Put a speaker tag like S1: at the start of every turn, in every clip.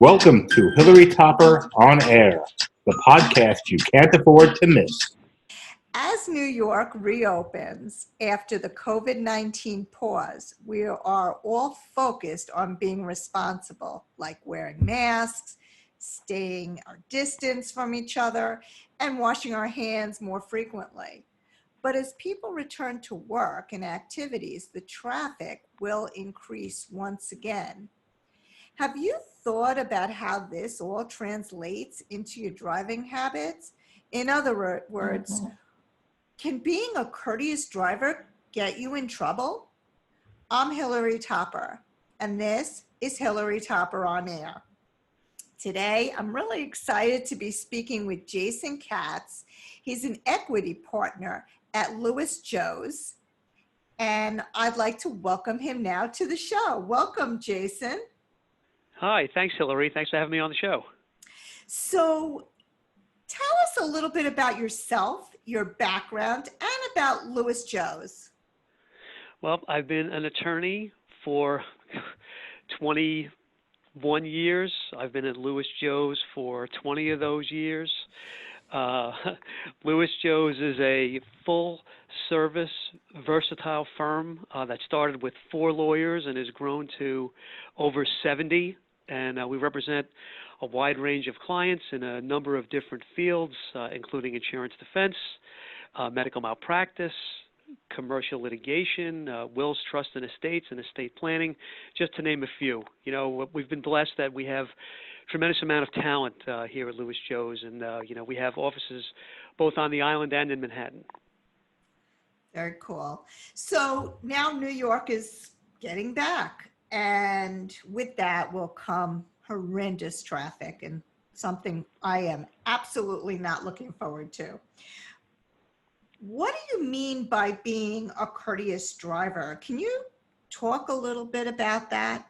S1: Welcome to Hillary Topper On Air, the podcast you can't afford to miss.
S2: As New York reopens after the COVID-19 pause, we are all focused on being responsible, like wearing masks, staying our distance from each other, and washing our hands more frequently. But as people return to work and activities, the traffic will increase once again. Have you thought about how this all translates into your driving habits? In other words, can being a courteous driver get you in trouble? I'm Hillary Topper, and this is Hillary Topper on Air. Today, I'm really excited to be speaking with Jason Katz. He's an equity partner at Louis Joes, and I'd like to welcome him now to the show. Welcome, Jason.
S3: Hi, thanks, Hillary. Thanks for having me on the show.
S2: So, tell us a little bit about yourself, your background, and about Louis Joes.
S3: Well, I've been an attorney for 21 years. I've been at Louis Joes for 20 of those years. Louis Joes is a full-service, versatile firm that started with 4 lawyers and has grown to over 70. And we represent a wide range of clients in a number of different fields, including insurance defense, medical malpractice, commercial litigation, wills, trust, and estates, and estate planning, just to name a few. You know, we've been blessed that we have a tremendous amount of talent here at Louis Joes, and, we have offices both on the island and in Manhattan.
S2: Very cool. So now New York is getting back. And with that will come horrendous traffic and something I am absolutely not looking forward to. What do you mean by being a courteous driver? Can you talk a little bit about that?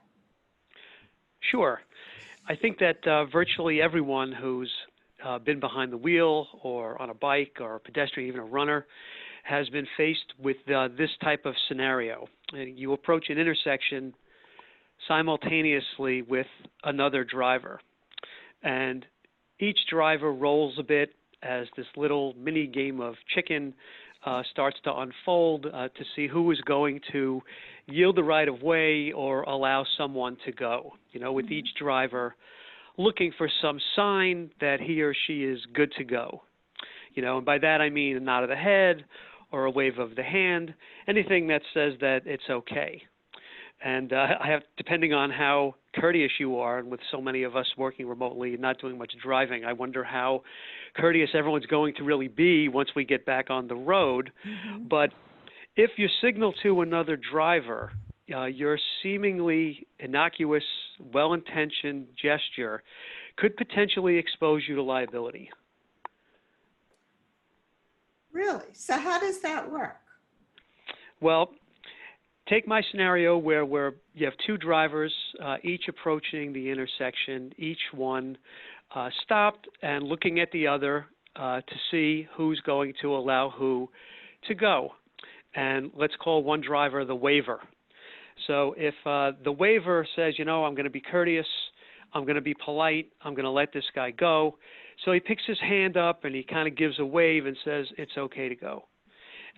S3: Sure. I think that virtually everyone who's been behind the wheel or on a bike or a pedestrian, even a runner, has been faced with this type of scenario. You approach an intersection simultaneously with another driver. And each driver rolls a bit as this little mini game of chicken starts to unfold to see who is going to yield the right of way or allow someone to go. You know, with each driver looking for some sign that he or she is good to go. You know, and by that I mean a nod of the head or a wave of the hand, anything that says that it's okay. And I have, depending on how courteous you are, and with so many of us working remotely and not doing much driving, I wonder how courteous everyone's going to really be once we get back on the road. But if you signal to another driver, your seemingly innocuous, well-intentioned gesture could potentially expose you to liability.
S2: Really? So how does that work?
S3: Well, take my scenario where you have 2 drivers, each approaching the intersection, each one stopped and looking at the other to see who's going to allow who to go. And let's call one driver the waiver. So if the waiver says, I'm going to be courteous, I'm going to be polite, I'm going to let this guy go. So he picks his hand up and he kind of gives a wave and says it's okay to go.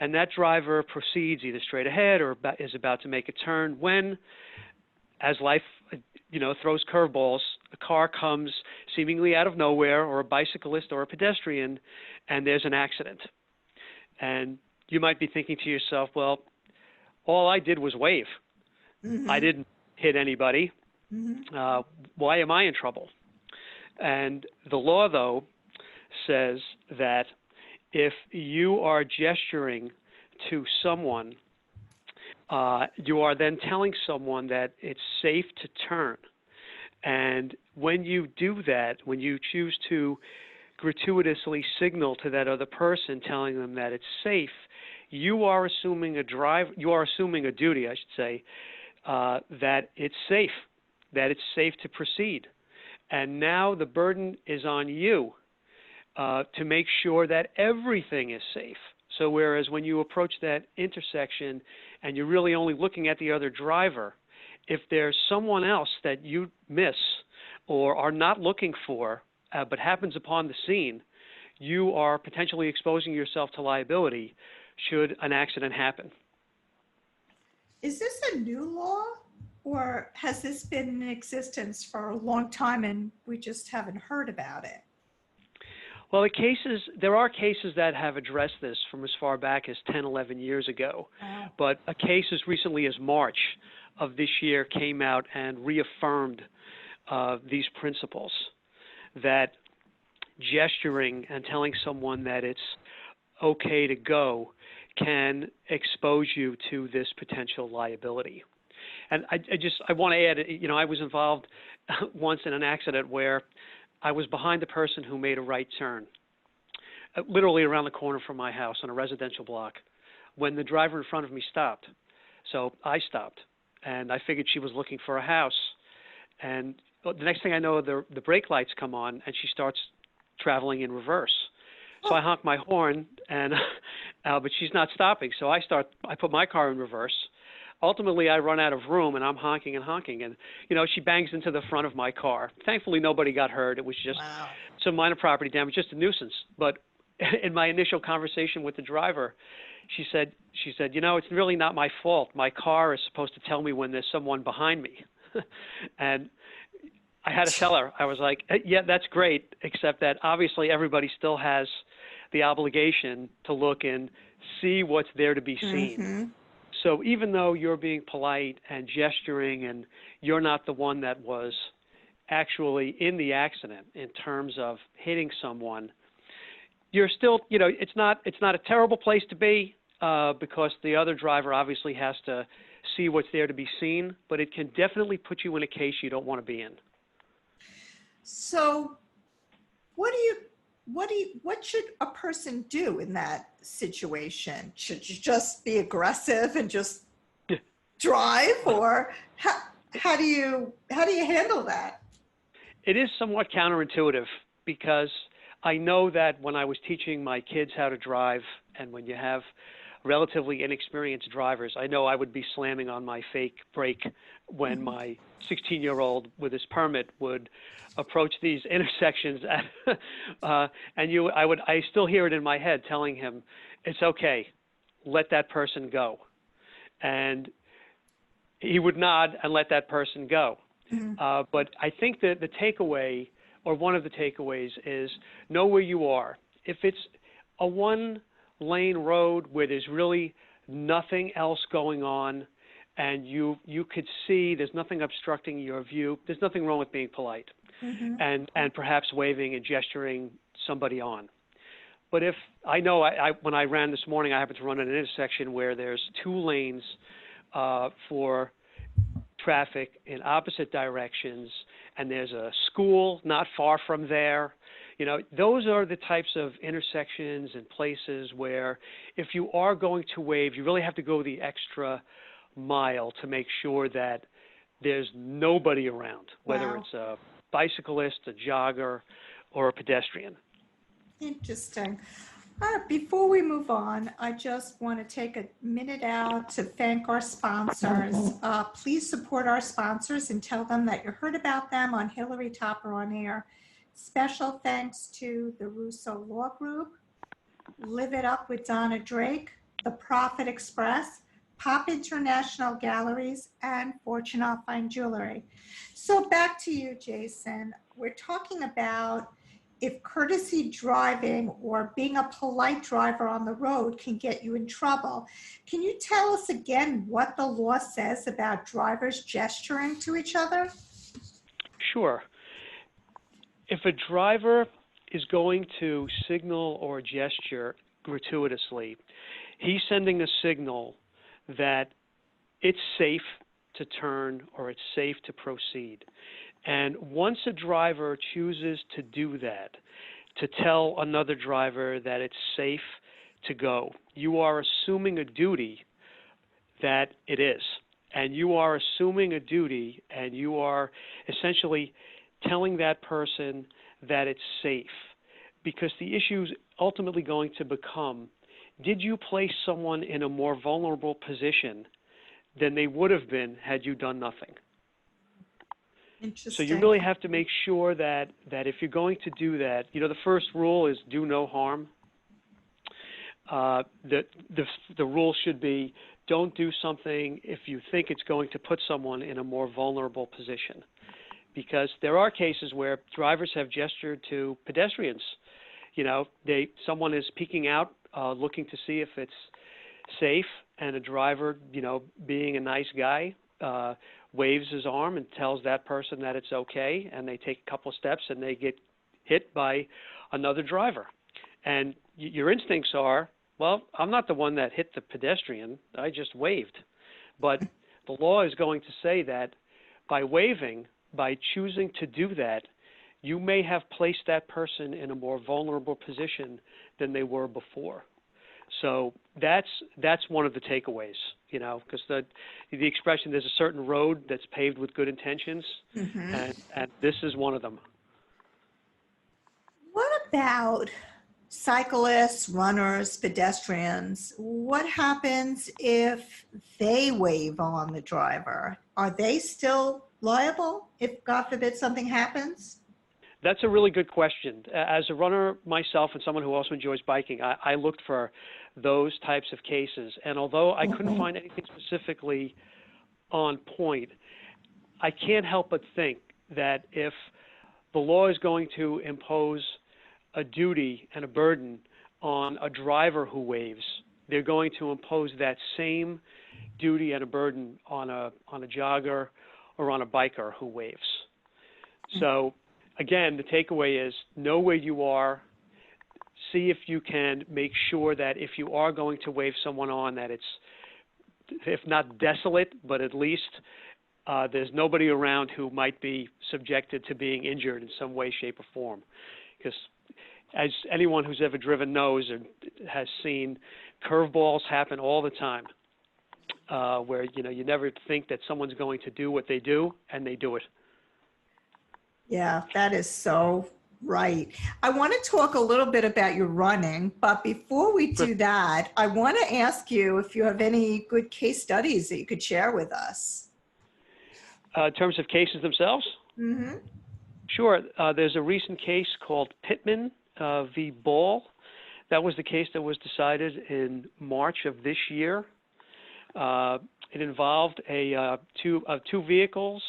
S3: And that driver proceeds either straight ahead or is about to make a turn when, as life, throws curveballs, a car comes seemingly out of nowhere, or a bicyclist or a pedestrian, and there's an accident. And you might be thinking to yourself, well, all I did was wave. I didn't hit anybody. Why am I in trouble? And the law, though, says that if you are gesturing to someone, you are then telling someone that it's safe to turn. And when you do that, when you choose to gratuitously signal to that other person, telling them that it's safe, you are assuming a duty, I should say, that it's safe to proceed. And now the burden is on you to make sure that everything is safe. So whereas when you approach that intersection and you're really only looking at the other driver, if there's someone else that you miss or are not looking for, but happens upon the scene, you are potentially exposing yourself to liability should an accident happen.
S2: Is this a new law, or has this been in existence for a long time and we just haven't heard about it?
S3: Well, there are cases that have addressed this from as far back as 10, 11 years ago.
S2: Wow.
S3: But a case as recently as March of this year came out and reaffirmed these principles, that gesturing and telling someone that it's okay to go can expose you to this potential liability. And I want to add, I was involved once in an accident where I was behind the person who made a right turn, literally around the corner from my house on a residential block, when the driver in front of me stopped. So I stopped, and I figured she was looking for a house. And the next thing I know, the brake lights come on, and she starts traveling in reverse. So I honk my horn, and but she's not stopping. So I put my car in reverse. Ultimately, I run out of room, and I'm honking and honking. And, she bangs into the front of my car. Thankfully, nobody got hurt. It was just some minor property damage, just a nuisance. But in my initial conversation with the driver, she said, it's really not my fault. My car is supposed to tell me when there's someone behind me. And I had to tell her, I was like, yeah, that's great, except that obviously everybody still has the obligation to look and see what's there to be seen.
S2: Mm-hmm.
S3: So even though you're being polite and gesturing and you're not the one that was actually in the accident in terms of hitting someone, you're still, it's not a terrible place to be because the other driver obviously has to see what's there to be seen, but it can definitely put you in a case you don't want to be in.
S2: So what should a person do in that situation? Should you just be aggressive and just drive, or how do you handle that?
S3: It is somewhat counterintuitive, because I know that when I was teaching my kids how to drive, and when you have relatively inexperienced drivers, I know I would be slamming on my fake brake when my 16-year-old with his permit would approach these intersections, I still hear it in my head telling him, it's okay, let that person go. And he would nod and let that person go. Mm-hmm. But I think that the takeaway, or one of the takeaways, is know where you are. If it's a one-lane road where there's really nothing else going on, and you could see there's nothing obstructing your view, there's nothing wrong with being polite. Mm-hmm. and perhaps waving and gesturing somebody on. But if I know when I ran this morning, I happened to run at an intersection where there's 2 lanes for traffic in opposite directions, and there's a school not far from there. Those are the types of intersections and places where if you are going to wave, you really have to go the extra mile to make sure that there's nobody around, whether it's a bicyclist, a jogger, or a pedestrian.
S2: Interesting. All right, before we move on, I just want to take a minute out to thank our sponsors. Please support our sponsors and tell them that you heard about them on Hillary Topper on Air. Special thanks to the Russo Law Group, Live It Up with Donna Drake, The Profit Express, Pop International Galleries, and Fortune Fine Jewelry. So back to you, Jason. We're talking about if courtesy driving or being a polite driver on the road can get you in trouble. Can you tell us again what the law says about drivers gesturing to each other?
S3: Sure. If a driver is going to signal or gesture gratuitously, he's sending a signal that it's safe to turn or it's safe to proceed. And once a driver chooses to do that, to tell another driver that it's safe to go, you are assuming a duty that it is. And you are assuming a duty, and you are essentially telling that person that it's safe. Because the issue is ultimately going to become, did you place someone in a more vulnerable position than they would have been had you done nothing? So you
S2: Interesting.
S3: really have to make sure that if you're going to do that, the first rule is do no harm. The rule should be don't do something if you think it's going to put someone in a more vulnerable position. Because there are cases where drivers have gestured to pedestrians. Someone is peeking out, looking to see if it's safe, and a driver, being a nice guy, waves his arm and tells that person that it's okay, and they take a couple of steps and they get hit by another driver. And your instincts are, well, I'm not the one that hit the pedestrian, I just waved. But the law is going to say that by waving, by choosing to do that, you may have placed that person in a more vulnerable position than they were before. So that's one of the takeaways, because the expression, there's a certain road that's paved with good intentions, and this is one of them.
S2: What about cyclists, runners, pedestrians? What happens if they wave on the driver? Are they still liable if, God forbid, something happens?
S3: That's a really good question. As a runner myself and someone who also enjoys biking, I looked for those types of cases. And although I couldn't find anything specifically on point, I can't help but think that if the law is going to impose a duty and a burden on a driver who waves, they're going to impose that same duty and a burden on a jogger or on a biker who waves. So again, the takeaway is know where you are, see if you can make sure that if you are going to wave someone on, that it's, if not desolate, but at least there's nobody around who might be subjected to being injured in some way, shape, or form. Because as anyone who's ever driven knows or has seen, curveballs happen all the time, where you never think that someone's going to do what they do, and they do it.
S2: Yeah, that is so right. I want to talk a little bit about your running, but before we do that, I want to ask you if you have any good case studies that you could share with us.
S3: In terms of cases themselves?
S2: Mm-hmm.
S3: Sure. There's a recent case called Pittman v. Ball. That was the case that was decided in March of this year. It involved two vehicles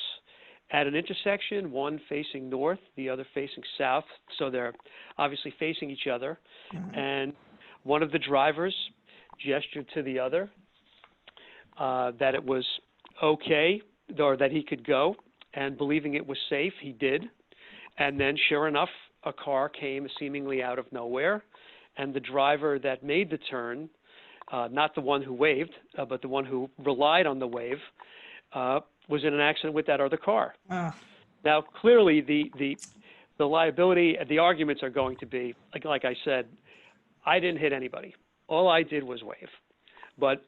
S3: at an intersection, one facing north, the other facing south. So they're obviously facing each other. And one of the drivers gestured to the other that it was okay, or that he could go, and believing it was safe, he did. And then, sure enough, a car came seemingly out of nowhere, and the driver that made the turn, not the one who waved, but the one who relied on the wave, was in an accident with that other car. Now, clearly, the liability, the arguments are going to be, like I said, I didn't hit anybody. All I did was wave. But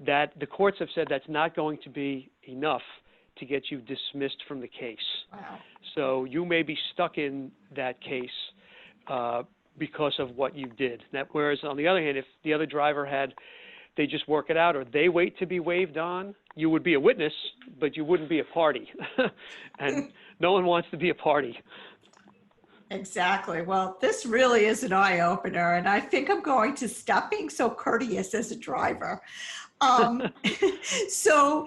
S3: that the courts have said that's not going to be enough to get you dismissed from the case.
S2: Wow.
S3: So you may be stuck in that case because of what you did. Whereas on the other hand, if the other driver they just work it out, or they wait to be waved on, you would be a witness, but you wouldn't be a party. And no one wants to be a party. Exactly.
S2: Well, this really is an eye-opener, and I think I'm going to stop being so courteous as a driver. So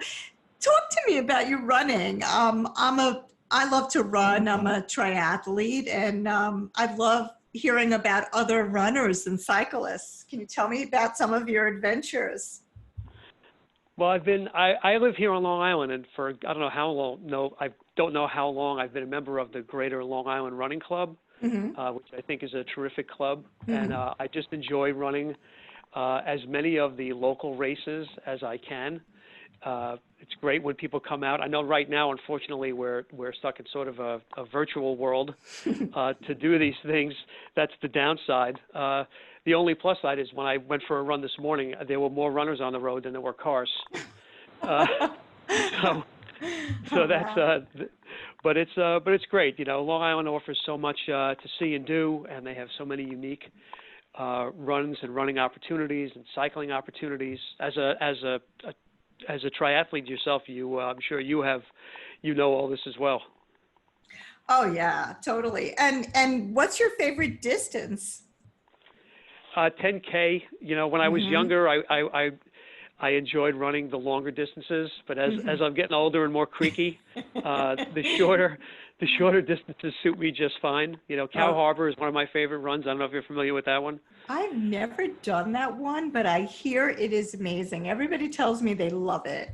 S2: talk to me about your running. I love to run. I'm a triathlete, and I love hearing about other runners and cyclists. Can you tell me about some of your adventures?
S3: Well, I live here on Long Island, and for I don't know how long. No, I don't know how long I've been a member of the Greater Long Island Running Club, which I think is a terrific club, and I just enjoy running as many of the local races as I can. It's great when people come out. I know right now, unfortunately, we're stuck in sort of a virtual world to do these things. That's the downside. The only plus side is when I went for a run this morning, there were more runners on the road than there were cars. So that's but it's great. Long Island offers so much to see and do, and they have so many unique runs and running opportunities and cycling opportunities. As a triathlete yourself, I'm sure you know all this as well.
S2: Oh yeah, totally. And what's your favorite distance?
S3: 10K, when I was younger, I enjoyed running the longer distances, but as I'm getting older and more creaky, the shorter distances suit me just fine. Cow
S2: Oh,
S3: Harbor is one of my favorite runs. I don't know if you're familiar with that one.
S2: I've never done that one, but I hear it is amazing. Everybody tells me they love it.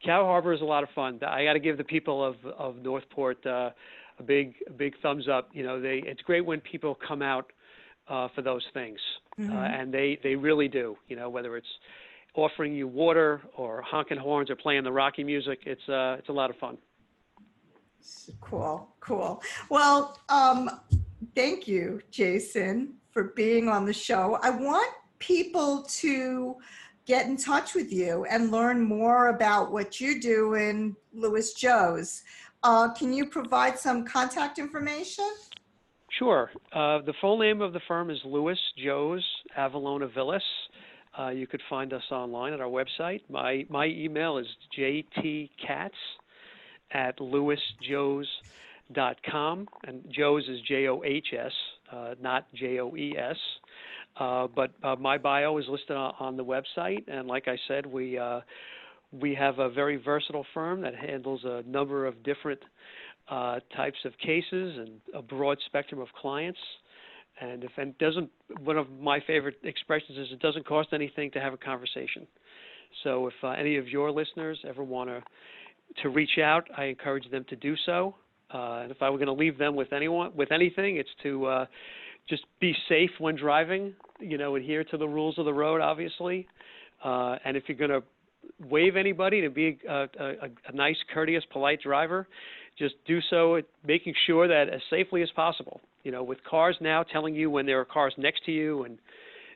S3: Cow Harbor is a lot of fun. I got to give the people of Northport a big thumbs up. It's great when people come out for those things, and they really do. Whether it's offering you water or honking horns or playing the Rocky music, it's a lot of fun.
S2: Cool, cool. Well, thank you, Jason, for being on the show. I want people to get in touch with you and learn more about what you do in Louis Joes. Can you provide some contact information?
S3: Sure. The full name of the firm is Louis Joes Avalona Villas. You could find us online at our website. My email is jtcatz@louisjoes.com, and Joes is Johs, not Joes. But my bio is listed on the website, and like I said, we have a very versatile firm that handles a number of different types of cases and a broad spectrum of clients. And one of my favorite expressions is it doesn't cost anything to have a conversation. So if any of your listeners ever want to reach out, I encourage them to do so. And if I were going to leave them with anything, it's to just be safe when driving. Adhere to the rules of the road, obviously. And if you're going to wave anybody, to be a nice, courteous, polite driver, just do so, making sure that as safely as possible. With cars now telling you when there are cars next to you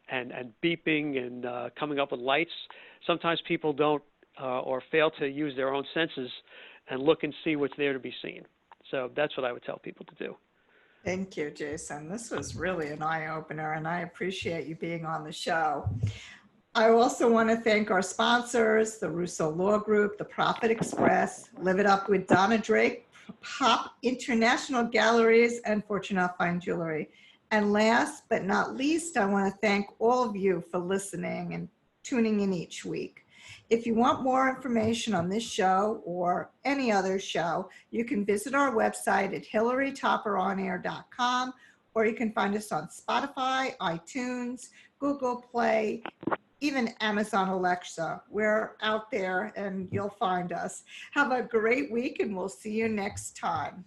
S3: and beeping and coming up with lights, sometimes people don't or fail to use their own senses and look and see what's there to be seen. So that's what I would tell people to do.
S2: Thank you, Jason. This was really an eye-opener, and I appreciate you being on the show. I also want to thank our sponsors, the Russo Law Group, the Profit Express, Live It Up with Donna Drake, Pop International Galleries, and Fortuna Fine Jewelry. And last but not least, I want to thank all of you for listening and tuning in each week. If you want more information on this show or any other show, you can visit our website at hillarytopperonair.com, or you can find us on Spotify, iTunes, Google Play, even Amazon Alexa. We're out there and you'll find us. Have a great week and we'll see you next time.